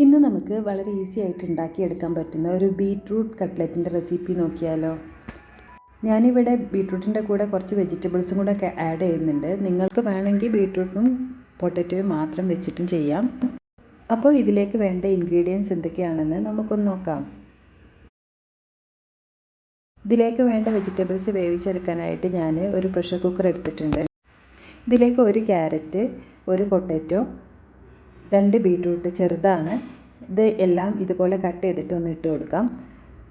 ഇന്ന് നമുക്ക് വളരെ ഈസി ആയിട്ട് ഉണ്ടാക്കിയെടുക്കാൻ പറ്റുന്ന ഒരു ബീട്രൂട്ട് കട്ട്ലറ്റിൻ്റെ റെസിപ്പി നോക്കിയാലോ. ഞാനിവിടെ ബീട്രൂട്ടിൻ്റെ കൂടെ കുറച്ച് വെജിറ്റബിൾസും കൂടെ ഒക്കെ ആഡ് ചെയ്യുന്നുണ്ട്. നിങ്ങൾക്ക് വേണമെങ്കിൽ ബീട്രൂട്ടും പൊട്ടറ്റോയും മാത്രം വെച്ചിട്ടും ചെയ്യാം. അപ്പോൾ ഇതിലേക്ക് വേണ്ട ഇൻഗ്രീഡിയൻസ് എന്തൊക്കെയാണെന്ന് നമുക്കൊന്ന് നോക്കാം. ഇതിലേക്ക് വേണ്ട വെജിറ്റബിൾസ് വേവിച്ചെടുക്കാനായിട്ട് ഞാൻ ഒരു പ്രഷർ കുക്കർ എടുത്തിട്ടുണ്ട്. ഇതിലേക്ക് ഒരു ക്യാരറ്റ്, ഒരു പൊട്ടറ്റോ, 2 ബീട്രൂട്ട് ചെറുതാണ്, ഇത് എല്ലാം ഇതുപോലെ കട്ട് ചെയ്തിട്ട് ഒന്ന് ഇട്ട് കൊടുക്കാം.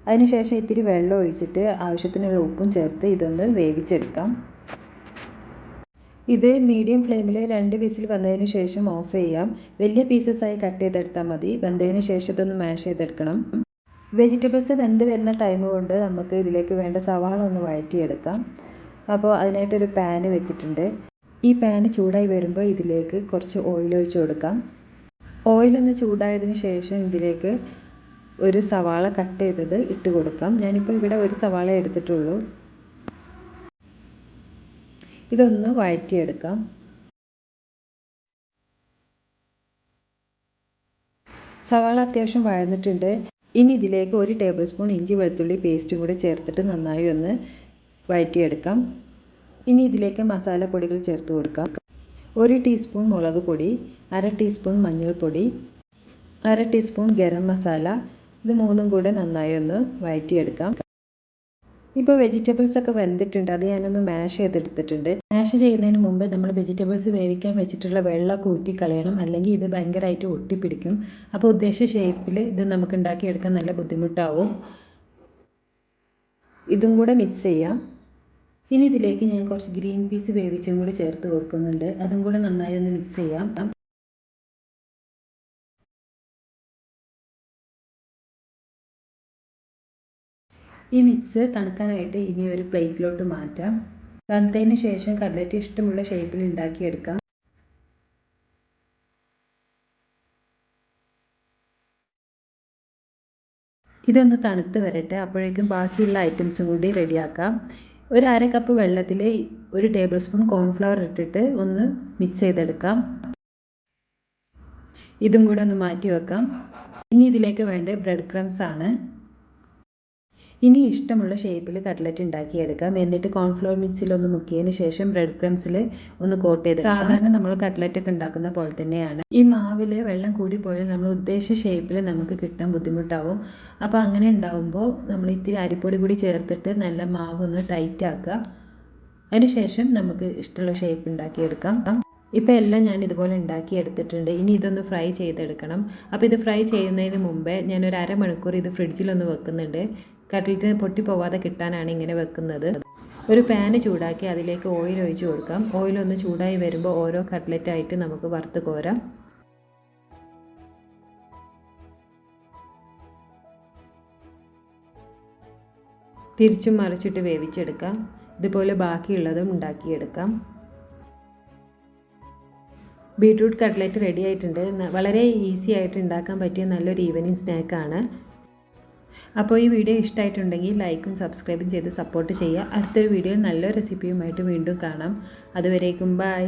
അതിനുശേഷം ഇത്തിരി വെള്ളം ഒഴിച്ചിട്ട് ആവശ്യത്തിനുള്ള ഉപ്പും ചേർത്ത് ഇതൊന്ന് വേവിച്ചെടുക്കാം. ഇത് മീഡിയം ഫ്ലെയിമിൽ 2 വിസിൽ വന്നതിന് ശേഷം ഓഫ് ചെയ്യാം. വലിയ പീസസായി കട്ട് ചെയ്തെടുത്താൽ മതി. വെന്തതിന് ശേഷം ഇതൊന്ന് മാഷ് ചെയ്തെടുക്കണം. വെജിറ്റബിൾസ് വെന്ത് വരുന്ന ടൈം കൊണ്ട് നമുക്ക് ഇതിലേക്ക് വേണ്ട സവാള ഒന്ന് വഴറ്റിയെടുക്കാം. അപ്പോൾ അതിനായിട്ടൊരു പാന് വെച്ചിട്ടുണ്ട്. ഈ പാന് ചൂടായി വരുമ്പോൾ ഇതിലേക്ക് കുറച്ച് ഓയിൽ ഒഴിച്ച് കൊടുക്കാം. ഓയിലൊന്ന് ചൂടായതിന് ശേഷം ഇതിലേക്ക് ഒരു സവാള കട്ട് ചെയ്തത് ഇട്ട് കൊടുക്കാം. ഞാനിപ്പോൾ ഇവിടെ ഒരു സവാള എടുത്തിട്ടുള്ളൂ. ഇതൊന്ന് വഴറ്റിയെടുക്കാം. സവാള അത്യാവശ്യം വഴന്നിട്ടുണ്ട്. ഇനി ഇതിലേക്ക് 1 ടേബിൾ സ്പൂൺ ഇഞ്ചി വെളുത്തുള്ളി പേസ്റ്റും കൂടെ ചേർത്തിട്ട് നന്നായി ഒന്ന് വഴറ്റിയെടുക്കാം. ഇനി ഇതിലേക്ക് മസാലപ്പൊടികൾ ചേർത്ത് കൊടുക്കാം. 1 ടീസ്പൂൺ മുളക് പൊടി, 1/2 ടീസ്പൂൺ മഞ്ഞൾപ്പൊടി, 1/2 ടീസ്പൂൺ ഗരം മസാല. ഇത് മൂന്നും കൂടെ നന്നായി ഒന്ന് വഴറ്റിയെടുക്കാം. ഇപ്പോൾ വെജിറ്റബിൾസ് ഒക്കെ വെന്തിട്ടുണ്ട്. അത് ഞാനൊന്ന് മാഷ് ചെയ്തെടുത്തിട്ടുണ്ട്. മാഷ് ചെയ്യുന്നതിന് മുമ്പ് നമ്മൾ വെജിറ്റബിൾസ് വേവിക്കാൻ വെച്ചിട്ടുള്ള വെള്ളമൊക്കെ ഊറ്റി കളയണം, അല്ലെങ്കിൽ ഇത് ഭയങ്കരമായിട്ട് ഒട്ടിപ്പിടിക്കും. അപ്പോൾ ഉദ്ദേശിച്ച ഷേപ്പിൽ ഇത് നമുക്ക് ഉണ്ടാക്കിയെടുക്കാൻ നല്ല ബുദ്ധിമുട്ടാവും. ഇതും കൂടെ മിക്സ് ചെയ്യാം. ഇനി ഇതിലേക്ക് ഞാൻ കുറച്ച് ഗ്രീൻ പീസ് വേവിച്ചും കൂടി ചേർത്ത് കൊടുക്കുന്നുണ്ട്. അതും കൂടെ നന്നായി ഒന്ന് മിക്സ് ചെയ്യാം. ഈ മിക്സ് തണുക്കാനായിട്ട് ഇനി ഒരു പ്ലേറ്റിലോട്ട് മാറ്റാം. തണുത്തതിന് ശേഷം കട്ട്ലറ്റ് ഇഷ്ടമുള്ള ഷേപ്പിൽ ഉണ്ടാക്കിയെടുക്കാം. ഇതൊന്ന് തണുത്ത് വരട്ടെ. അപ്പോഴേക്കും ബാക്കിയുള്ള ഐറ്റംസും കൂടി റെഡിയാക്കാം. ഒരു 1/2 കപ്പ് വെള്ളത്തിൽ 1 ടേബിൾ സ്പൂൺ കോൺഫ്ലവർ ഇട്ടിട്ട് ഒന്ന് മിക്സ് ചെയ്തെടുക്കാം. ഇതും കൂടെ ഒന്ന് മാറ്റി വെക്കാം. ഇനി ഇതിലേക്ക് വേണ്ട ബ്രെഡ് ക്രംസ് ആണ്. ഇനി ഇഷ്ടമുള്ള ഷേപ്പിൽ കട്ട്ലറ്റ് ഉണ്ടാക്കിയെടുക്കാം. എന്നിട്ട് കോൺഫ്ലവർ മിക്സിൽ ഒന്ന് മുക്കിയതിന് ശേഷം ബ്രെഡ് ക്രംസിൽ ഒന്ന് കോട്ട് ചെയ്ത്, സാധാരണ നമ്മൾ കട്ട്ലറ്റ് ഒക്കെ ഉണ്ടാക്കുന്ന പോലെ തന്നെയാണ്. ഈ മാവിൽ വെള്ളം കൂടി പോയാൽ നമ്മൾ ഉദ്ദേശിച്ച ഷേപ്പിൽ നമുക്ക് കിട്ടാൻ ബുദ്ധിമുട്ടാവും. അപ്പോൾ അങ്ങനെ ഉണ്ടാവുമ്പോൾ നമ്മൾ ഇത്തിരി അരിപ്പൊടി കൂടി ചേർത്തിട്ട് നല്ല മാവ് ഒന്ന് ടൈറ്റ് ആക്കുക. അതിനുശേഷം നമുക്ക് ഇഷ്ടമുള്ള ഷേപ്പ് ഉണ്ടാക്കിയെടുക്കാം. ഇപ്പോൾ എല്ലാം ഞാൻ ഇതുപോലെ ഉണ്ടാക്കി എടുത്തിട്ടുണ്ട്. ഇനി ഇതൊന്ന് ഫ്രൈ ചെയ്തെടുക്കണം. അപ്പോൾ ഇത് ഫ്രൈ ചെയ്യുന്നതിന് മുമ്പേ ഞാനൊരു 1/2 മണിക്കൂർ ഇത് ഫ്രിഡ്ജിലൊന്ന് വെക്കുന്നുണ്ട്. കട്ട്ലറ്റ് പൊട്ടിപ്പോവാതെ കിട്ടാനാണ് ഇങ്ങനെ വെക്കുന്നത്. ഒരു പാന് ചൂടാക്കി അതിലേക്ക് ഓയിൽ ഒഴിച്ച് കൊടുക്കാം. ഓയിലൊന്ന് ചൂടായി വരുമ്പോൾ ഓരോ കട്ട്ലറ്റായിട്ട് നമുക്ക് വറുത്ത് കോരാം. തിരിച്ചും മറിച്ചിട്ട് വേവിച്ചെടുക്കാം. ഇതുപോലെ ബാക്കിയുള്ളതും ഉണ്ടാക്കിയെടുക്കാം. ബീട്രൂട്ട് കട്ട്ലറ്റ് റെഡി ആയിട്ടുണ്ട്. വളരെ ഈസി ആയിട്ട് ഉണ്ടാക്കാൻ പറ്റിയ നല്ലൊരു ഈവനിങ് സ്നാക്കാണ്. അപ്പോൾ ഈ വീഡിയോ ഇഷ്ടമായിട്ടുണ്ടെങ്കിൽ ലൈക്കും സബ്സ്ക്രൈബും ചെയ്ത് സപ്പോർട്ട് ചെയ്യുക. അടുത്തൊരു വീഡിയോയിൽ നല്ലൊരു റെസിപ്പിയുമായിട്ട് വീണ്ടും കാണാം. അതുവരേക്കും ബൈ.